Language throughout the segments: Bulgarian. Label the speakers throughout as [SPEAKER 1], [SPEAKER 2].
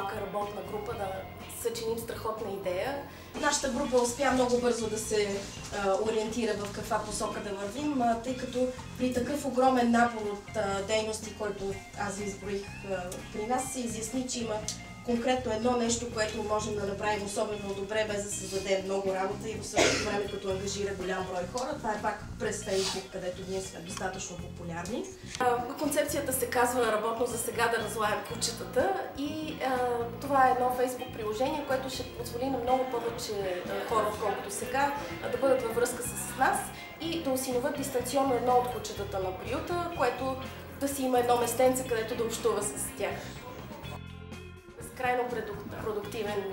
[SPEAKER 1] малка работна група да съчиним страхотна идея.
[SPEAKER 2] Нашата група успя много бързо да се ориентира в каква посока да вървим, тъй като при такъв огромен набор от дейности, който аз ви изброих при нас, се изясни, че има конкретно едно нещо, което можем да направим особено добре, без да създаде много работа и в същото време като ангажира голям брой хора. Това е пак през Facebook, където ние сме достатъчно популярни.
[SPEAKER 1] Концепцията се казва "Работно за сега да разлаем кучетата" и това е едно Facebook приложение, което ще позволи на много повече хора, отколкото сега, да бъдат във връзка с нас и да осиновят дистанционно едно от кучетата на приюта, което да си има едно местенце, където да общува с тях. Крайно продуктивен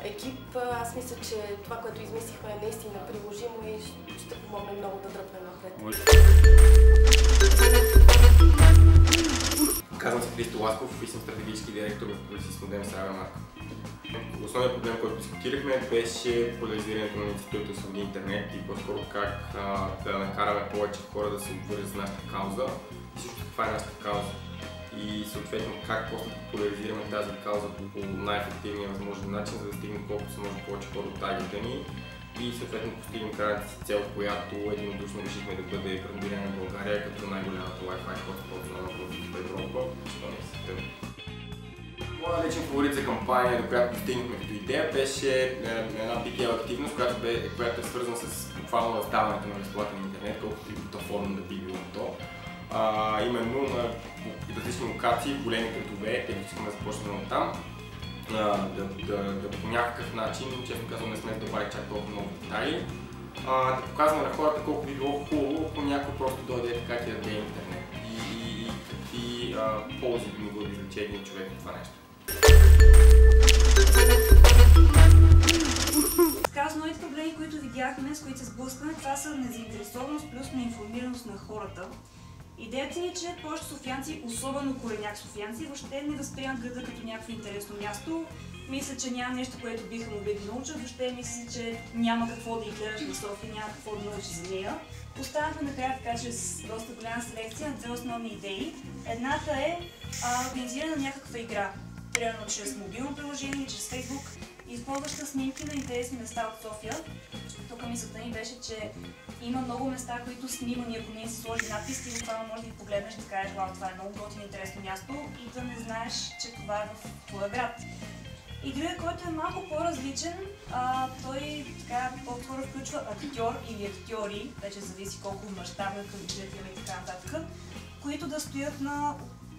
[SPEAKER 1] екип. Аз мисля, че това, което измислихме, е наистина приложимо и ще помогне много да дръпнем напред.
[SPEAKER 3] Казвам се Христо Ласков и съм стратегически директор в Publicis Mundem Cybermark. Основният проблем, който дискутирахме, беше популяризирането на института Свободен интернет и по-скоро как да накараме повече хора да се обвържат с нашата кауза и също каква е нашата кауза. И съответно как после да популяризираме тази кауза по най-ефективния възможен начин, за да стигнем колкото се може повече хора от таргета ни и съответно постигнем крайната си цел, която единодушно решихме да бъде брандирана в България като най-голямата Wi-Fi hotspot в Европа. Моя личен фаворит за кампания, до която достигнахме като идея, беше една BTL активност, която е свързана с буквално раздаването на безплатен интернет, колкото и бутафорно да би било то. Именно на различни локации, големи градове, където искаме да започнем от там, да по някакъв начин, честно казвам, не сме добавили чак толкова много детайли, да показваме на хората колко би било хубаво, ако някой просто дойде така и да даде интернет и какви ползи би могло да извлече един човек от това нещо.
[SPEAKER 4] Основните проблеми, които видяхме, с които се сблъскваме, това са незаинтересованост плюс неинформираност на хората. Идеята ни е, че повечето софиянци, особено кореняк софиянци, въобще не възприемат града като някакво интересно място. Мисля, че няма нещо, което биха могли да научат, въобще мисля, че няма какво да и гледаш на София, няма какво да научиш за нея. Останахме накрая така, чрез доста голяма селекция на две основни идеи. Едната е организиране на някаква игра, примерно чрез мобилно приложение, чрез Facebook, използваща снимки на интересни места от София. Тук мисълта ми беше, че има много места, които снимани, ако не си сложи надпис, ти буквално може да ги погледнеш, да кажеш, вау, това е много готино интересно място и да не знаеш, че това е в твоя град. Игра, който е малко по-различен, той така по-скоро включва актьор или актьори, вече зависи колко мащабна към бюджет има и така нататък, които да стоят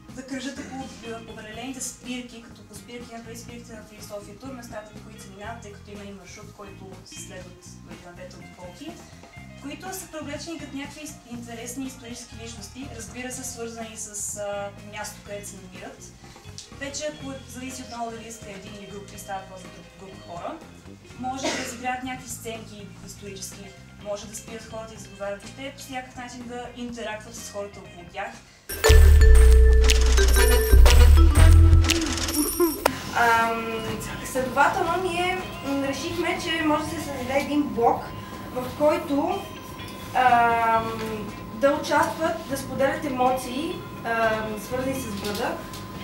[SPEAKER 4] да кръжат по определените спирки, като по спирки, например спирките на Философия Тур, местата, по които се минават, тъй като има и маршрут, който се следват на двете обиколки, които са привлечени като някакви интересни исторически личности, разбира се, свързани с място, където се намират. Вече, ако зависи отново дали сте един или друг, или става въпрос за група хора, може да разиграят някакви сценки исторически, може да спират хората и заговарят въобще, по всякакъв начин да интерактват с хората около тях.
[SPEAKER 5] Следователно, ние решихме, че може да се създаде един блок, в който да участват, да споделят емоции, свързани с града,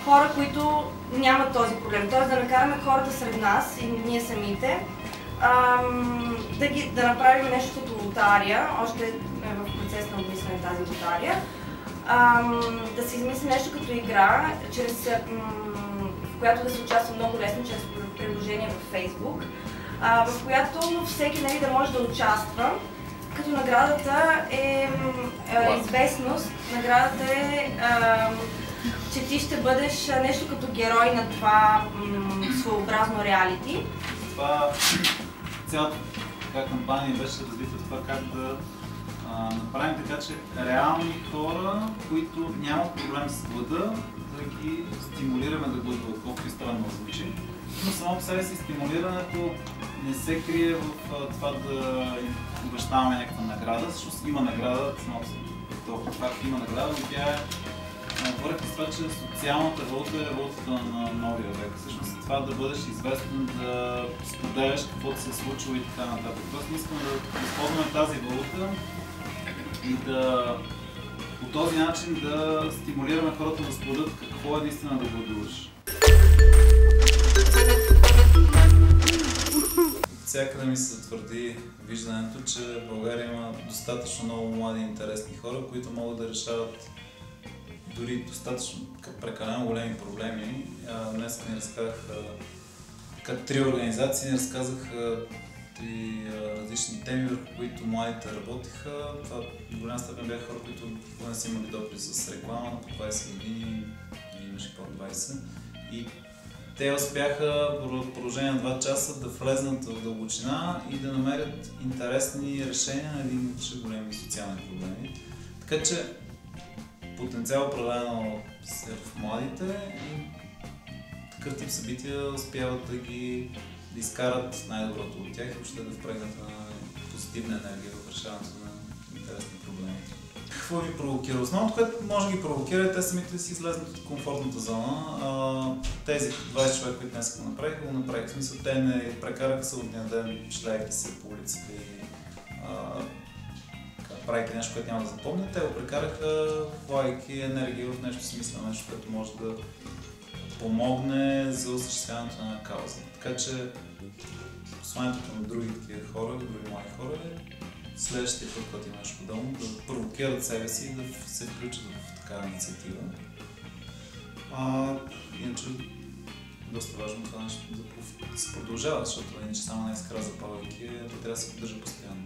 [SPEAKER 5] хора, които нямат този проблем. Т.е. да накараме хората сред нас и ние самите, да направим нещо като лотария, още в процес на обмислене тази лотария, да се измисли нещо като игра, в която да се участва много лесно чрез приложение в Facebook, в която всеки да може да участва, като наградата е известност, наградата е, че ти ще бъдеш нещо като герой на това своеобразно реалити.
[SPEAKER 6] Това цялата кампания беше развита това как да направим така, че реални хора, които нямат проблем с глада, да ги стимулираме да гладуват, колкото и странно звучи. Но само по себе си стимулирането не се крие в това да им обещаваме някаква награда, защото има награда, толкова факт има награда, но тя е върху това, че социалната валута е валутата на новия век. Всъщност това да бъдеш известен, да споделяш каквото се е случило и така нататък. Тоест не искам да използваме тази валута и да по този начин да стимулираме хората да споделят какво е наистина да гладуваш. Всякъде ми се затвърди виждането, че в България има достатъчно много млади интересни хора, които могат да решават дори достатъчно прекалено големи проблеми. Днес ни разказах като 3 организации, ни разказаха 3 различни теми, върху които младите работиха. Това в голяма степен бяха хора, които не са имали допри с реклама на по 20 години, имаше под 20. И те успяха в продължение на 2 часа да влезнат в дълбочина и да намерят интересни решения на един от големи социални проблеми. Така че потенциал определено е в младите и такъв тип събития успяват да изкарат най-доброто от тях и въобще да впрегнат на позитивна енергия в решаването на интересни проблеми. Какво ви провокира? Основното, което може да ги провокира, те самите си излезнат от комфортната зона. Тези 20 човека, които днес го направиха. В смисъл, те не прекараха съботния ден, шляйки се по улиците и правейки нещо, което няма да запомнят. Те го прекараха, влагайки енергия в нещо смислено, нещо, което може да помогне за осъществяването на кауза. Така че посланието към други такива хора, други млади хора е следващия път, когато има нещо подобно, да провокират себе си и да се включат в такава инициатива. Иначе доста важно това нещо да се продължава, защото иначе само не изкара запалвайки, то трябва да се поддържа постоянно.